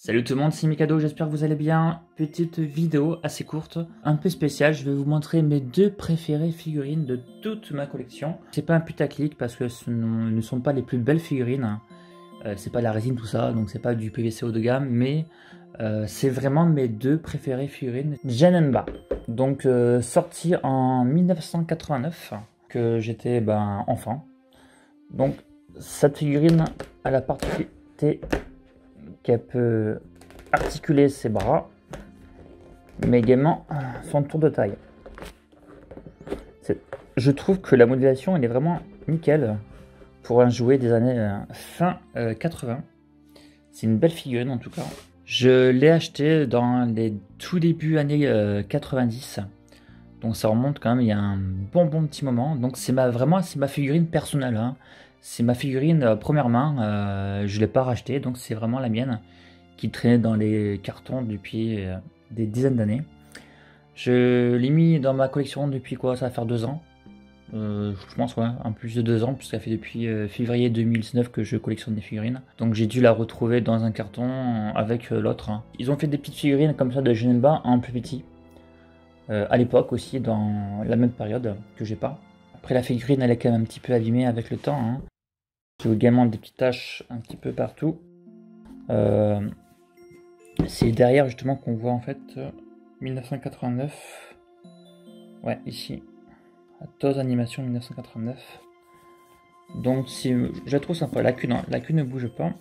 Salut tout le monde, c'est Mikado, j'espère que vous allez bien. Petite vidéo assez courte, un peu spéciale. Je vais vous montrer mes deux préférées figurines de toute ma collection. C'est pas un putaclic parce que ce ne sont pas les plus belles figurines. C'est pas de la résine tout ça, donc c'est pas du PVC haut de gamme, mais c'est vraiment mes deux préférées figurines Janemba. Donc sorti en 1989, que j'étais enfant. Donc cette figurine a la particularité qu'elle peut articuler ses bras, mais également son tour de taille. Je trouve que la modélisation elle est vraiment nickel pour un jouet des années fin 80. C'est une belle figurine en tout cas. Je l'ai acheté dans les tout débuts années 90. Donc ça remonte quand même il y a un bon petit moment. Donc c'est ma figurine personnelle. Hein. C'est ma figurine première main. Je ne l'ai pas rachetée, donc c'est vraiment la mienne qui traînait dans les cartons depuis des dizaines d'années. Je l'ai mis dans ma collection depuis quoi? Ça va faire 2 ans. Je pense ouais, un plus de 2 ans, puisque ça fait depuis février 2019 que je collectionne des figurines. Donc j'ai dû la retrouver dans un carton avec l'autre. Hein. Ils ont fait des petites figurines comme ça de Janemba en plus petit. À l'époque aussi, dans la même période que j'ai pas. Après la figurine elle est quand même un petit peu abîmée avec le temps. Hein. J'ai également des petites taches un petit peu partout. C'est derrière justement qu'on voit en fait 1989. Ouais, ici. Toz Animation 1989. Donc je la trouve sympa. La queue ne bouge pas.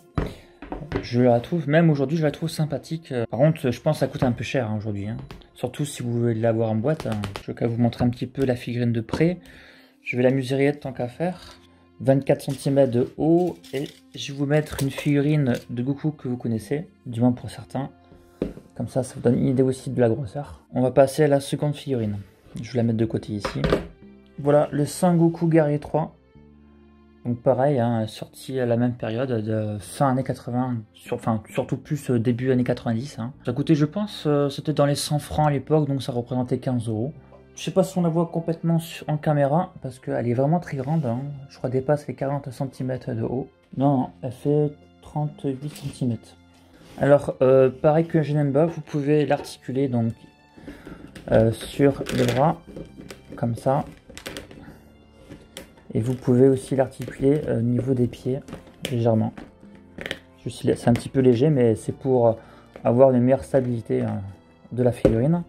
Je la trouve, même aujourd'hui, je la trouve sympathique. Par contre, je pense que ça coûte un peu cher hein, aujourd'hui. Hein. Surtout si vous voulez l'avoir en boîte. Hein. Je vais vous montrer un petit peu la figurine de près. Je vais la mesurer tant qu'à faire. 24 cm de haut. Et je vais vous mettre une figurine de Goku que vous connaissez. Du moins pour certains. Comme ça, ça vous donne une idée aussi de la grosseur. On va passer à la seconde figurine. Je vais la mettre de côté ici. Voilà, le Sengoku Guerrier 3. Donc pareil, hein, sorti à la même période, de fin années 80, surtout plus début années 90. Hein. Ça coûtait, je pense, c'était dans les 100 francs à l'époque, donc ça représentait 15 €. Je sais pas si on la voit complètement en caméra, parce qu'elle est vraiment très grande. Hein. Je crois qu'elle dépasse les 40 cm de haut. Non, elle fait 38 cm. Alors, pareil que Janemba, vous pouvez l'articuler donc sur les bras, comme ça. Et vous pouvez aussi l'articuler au niveau des pieds, légèrement. C'est un petit peu léger, mais c'est pour avoir une meilleure stabilité de la figurine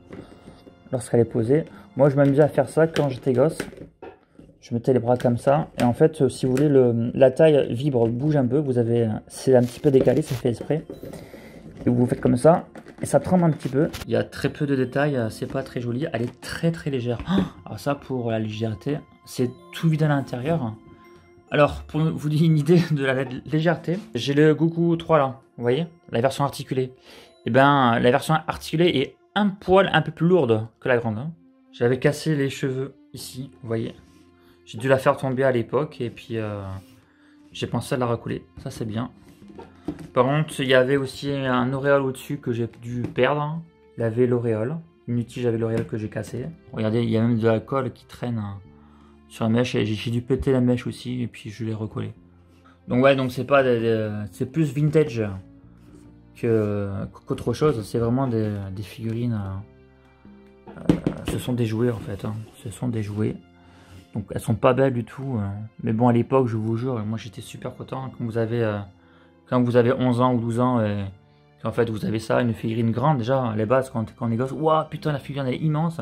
lorsqu'elle est posée. Moi, je m'amusais à faire ça quand j'étais gosse. Je mettais les bras comme ça. Et en fait, si vous voulez, la taille vibre, bouge un peu. C'est un petit peu décalé, c'est fait exprès. Et vous faites comme ça. Et ça tremble un petit peu. Il y a très peu de détails, c'est pas très joli. Elle est très légère. Alors ça, pour la légèreté, c'est tout vide à l'intérieur. Alors, pour vous donner une idée de la légèreté, j'ai le Goku 3 là, vous voyez, la version articulée. Et ben, la version articulée est un poil un peu plus lourde que la grande. Hein. J'avais cassé les cheveux ici, vous voyez. J'ai dû la faire tomber à l'époque et puis j'ai pensé à la recoller. Ça, c'est bien. Par contre, il y avait aussi un auréole au-dessus que j'ai dû perdre. Il y avait l'auréole. Inutile, j'avais l'auréole que j'ai cassé. Regardez, il y a même de la colle qui traîne sur la mèche. Et j'ai dû péter la mèche aussi et puis je l'ai recollé. Donc ouais, donc c'est pas c'est plus vintage qu'autre chose. C'est vraiment des figurines. Ce sont des jouets en fait. Hein. Ce sont des jouets. Donc elles sont pas belles du tout. Mais bon, à l'époque, je vous jure, moi j'étais super content quand vous avez 11 ans ou 12 ans et qu'en fait vous avez ça, une figurine grande déjà, à la base quand on est gosse, waouh putain la figurine elle est immense.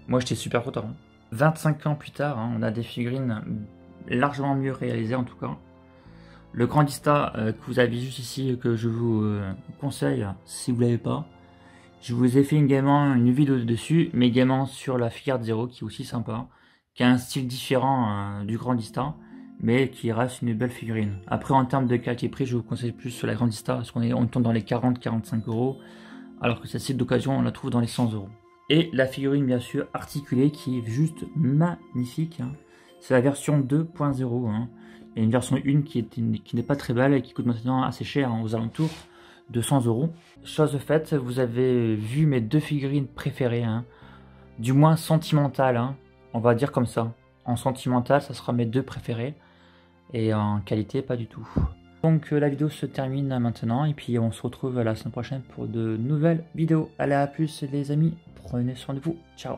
Moi j'étais super content. 25 ans plus tard, hein, on a des figurines largement mieux réalisées en tout cas. Le Grandista que vous avez juste ici, que je vous conseille si vous ne l'avez pas. Je vous ai fait également une vidéo dessus, mais également sur la Figure Zero qui est aussi sympa, qui a un style différent du Grandista. Mais qui reste une belle figurine. Après, en termes de qualité-prix, je vous conseille plus sur la Grandista, parce on tourne dans les 40-45 €, alors que cette d'occasion, on la trouve dans les 100 €. Et la figurine, bien sûr, articulée, qui est juste magnifique. Hein. C'est la version 2.0. Hein. Il y a une version 1 qui n'est pas très belle et qui coûte maintenant assez cher, hein, aux alentours de 100 €. Chose faite, vous avez vu mes deux figurines préférées, hein, du moins sentimentales, hein, on va dire comme ça. En sentimental, ça sera mes deux préférés. Et en qualité, pas du tout. Donc la vidéo se termine maintenant et puis on se retrouve la semaine prochaine pour de nouvelles vidéos. Allez, à plus les amis, prenez soin de vous, ciao.